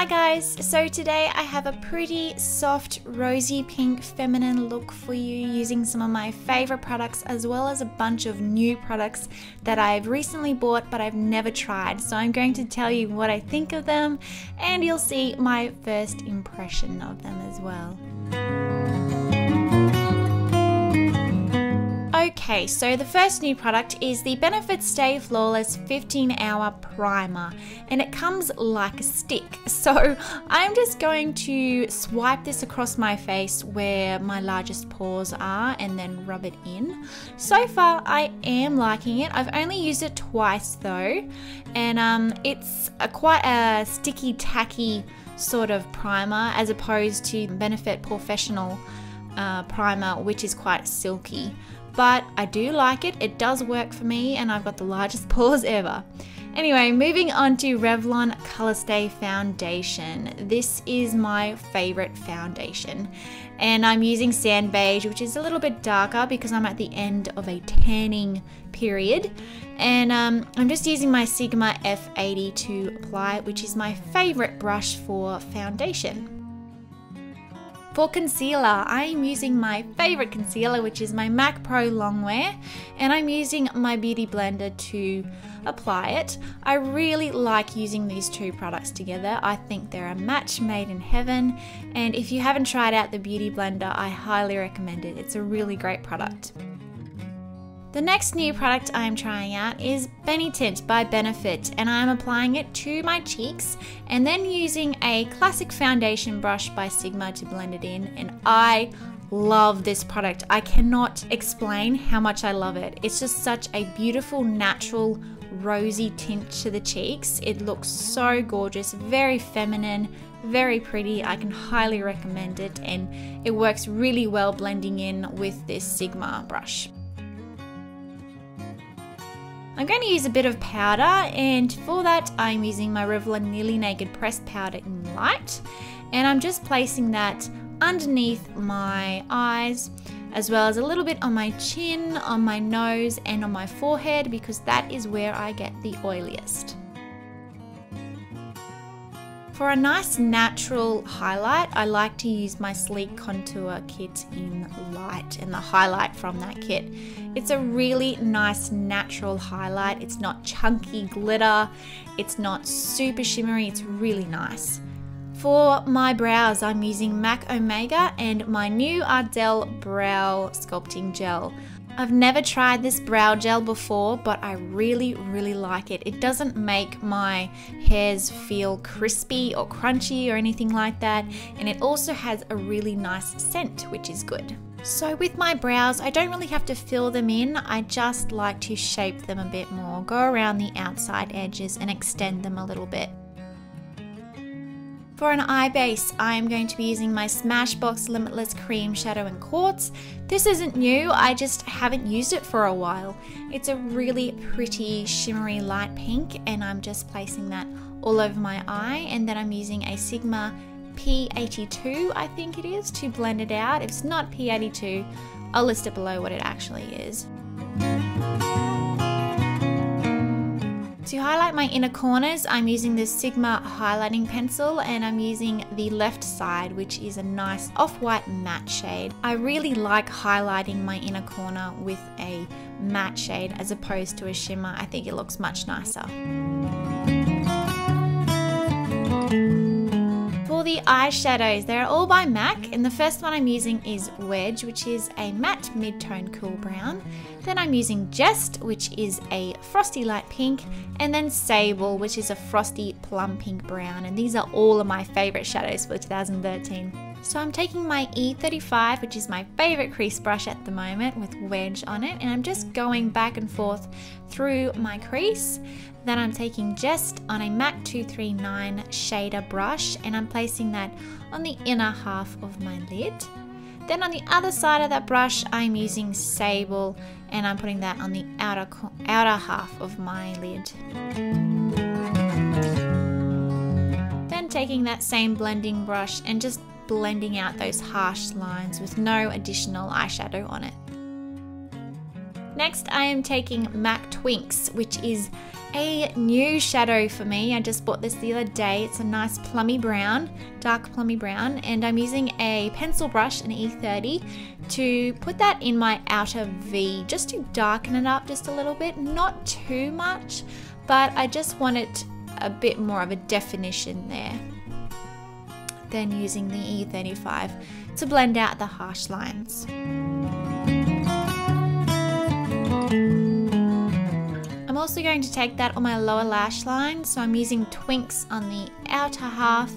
Hi guys, so today I have a pretty soft rosy pink feminine look for you using some of my favorite products as well as a bunch of new products that I've recently bought but I've never tried. So I'm going to tell you what I think of them and you'll see my first impression of them as well. Okay, so the first new product is the Benefit Stay Flawless 15-Hour Primer, and it comes like a stick. So I'm just going to swipe this across my face where my largest pores are and then rub it in. So far I am liking it. I've only used it twice though, and it's quite a sticky, tacky sort of primer as opposed to Benefit Professional primer, which is quite silky. But I do like it, it does work for me, and I've got the largest pores ever. Anyway, moving on to Revlon Colorstay Foundation. This is my favorite foundation. And I'm using Sand Beige, which is a little bit darker because I'm at the end of a tanning period. And I'm just using my Sigma F80 to apply it, which is my favorite brush for foundation. For concealer, I'm using my favorite concealer, which is my MAC Pro Longwear, and I'm using my Beauty Blender to apply it. I really like using these two products together. I think they're a match made in heaven, and if you haven't tried out the Beauty Blender, I highly recommend it. It's a really great product. The next new product I'm trying out is Benetint by Benefit, and I'm applying it to my cheeks and then using a classic foundation brush by Sigma to blend it in, and I love this product. I cannot explain how much I love it. It's just such a beautiful, natural, rosy tint to the cheeks. It looks so gorgeous, very feminine, very pretty. I can highly recommend it, and it works really well blending in with this Sigma brush. I'm going to use a bit of powder, and for that I'm using my Revlon Nearly Naked Pressed Powder in Light, and I'm just placing that underneath my eyes as well as a little bit on my chin, on my nose and on my forehead because that is where I get the oiliest. For a nice natural highlight, I like to use my Sleek Contour Kit in Light and the highlight from that kit. It's a really nice natural highlight. It's not chunky glitter. It's not super shimmery. It's really nice. For my brows, I'm using MAC Omega and my new Ardell Brow Sculpting Gel. I've never tried this brow gel before, but I really like it. It doesn't make my hairs feel crispy or crunchy or anything like that, and it also has a really nice scent, which is good. So with my brows, I don't really have to fill them in. I just like to shape them a bit more, go around the outside edges and extend them a little bit. For an eye base, I am going to be using my Smashbox Limitless Cream Shadow in Quartz. This isn't new, I just haven't used it for a while. It's a really pretty shimmery light pink, and I'm just placing that all over my eye, and then I'm using a Sigma P82, I think it is, to blend it out. If it's not P82, I'll list it below what it actually is. To highlight my inner corners, I'm using this Sigma highlighting pencil, and I'm using the left side, which is a nice off-white matte shade. I really like highlighting my inner corner with a matte shade as opposed to a shimmer. I think it looks much nicer. For the eyeshadows, they're all by MAC, and the first one I'm using is Wedge, which is a matte mid-tone cool brown. Then I'm using Jest, which is a frosty light pink, and then Sable, which is a frosty plum pink brown, and these are all of my favorite shadows for 2013. So I'm taking my E35, which is my favorite crease brush at the moment, with Wedge on it, and I'm just going back and forth through my crease. Then I'm taking Jest on a MAC 239 shader brush, and I'm placing that on the inner half of my lid. Then on the other side of that brush, I'm using Sable, and I'm putting that on the outer half of my lid. Then taking that same blending brush and just blending out those harsh lines with no additional eyeshadow on it. Next, I am taking MAC Twinks, which is a new shadow for me. I just bought this the other day. It's a nice plummy brown, dark plummy brown, and I'm using a pencil brush, an E30, to put that in my outer V, just to darken it up just a little bit, not too much, but I just want it a bit more of a definition there. Then using the E35 to blend out the harsh lines. I'm also going to take that on my lower lash line, so I'm using Twinks on the outer half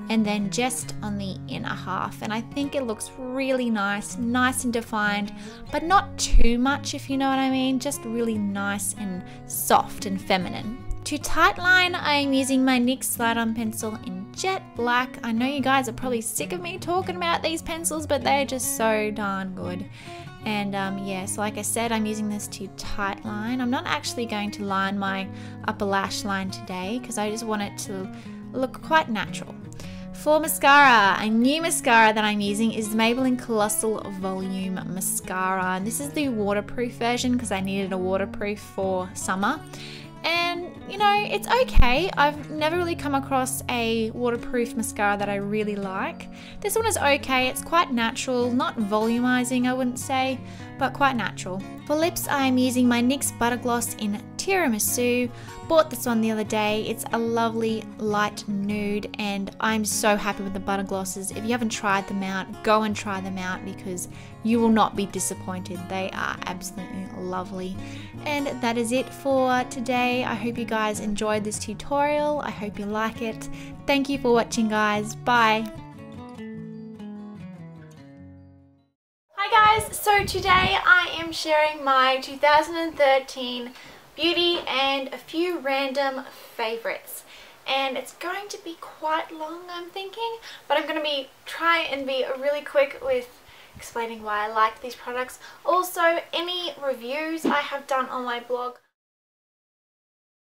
and then Jest on the inner half, and I think it looks really nice and defined, but not too much, if you know what I mean, just really nice and soft and feminine. To tightline, I am using my NYX slide-on pencil in Jet Black. I know you guys are probably sick of me talking about these pencils, but they're just so darn good. And yeah, so like I said, I'm using this to tightline. I'm not actually going to line my upper lash line today because I just want it to look quite natural. For mascara, a new mascara that I'm using is the Maybelline Colossal Volume Mascara. And this is the waterproof version because I needed a waterproof for summer. And you know, it's okay. I've never really come across a waterproof mascara that I really like. This one is okay. It's quite natural, not volumizing I wouldn't say, but quite natural. For lips, I am using my NYX Butter Gloss in Tiramisu. Bought this one the other day. It's a lovely light nude and I'm so happy with the butter glosses. If you haven't tried them out, go and try them out because you will not be disappointed. They are absolutely lovely. And that is it for today. I hope you guys enjoyed this tutorial. I hope you like it. Thank you for watching, guys. Bye. Hi guys, so today I am sharing my 2013 beauty and a few random favorites, and it's going to be quite long, I'm thinking, but I'm going to try and be really quick with explaining why I like these products. Also, any reviews I have done on my blog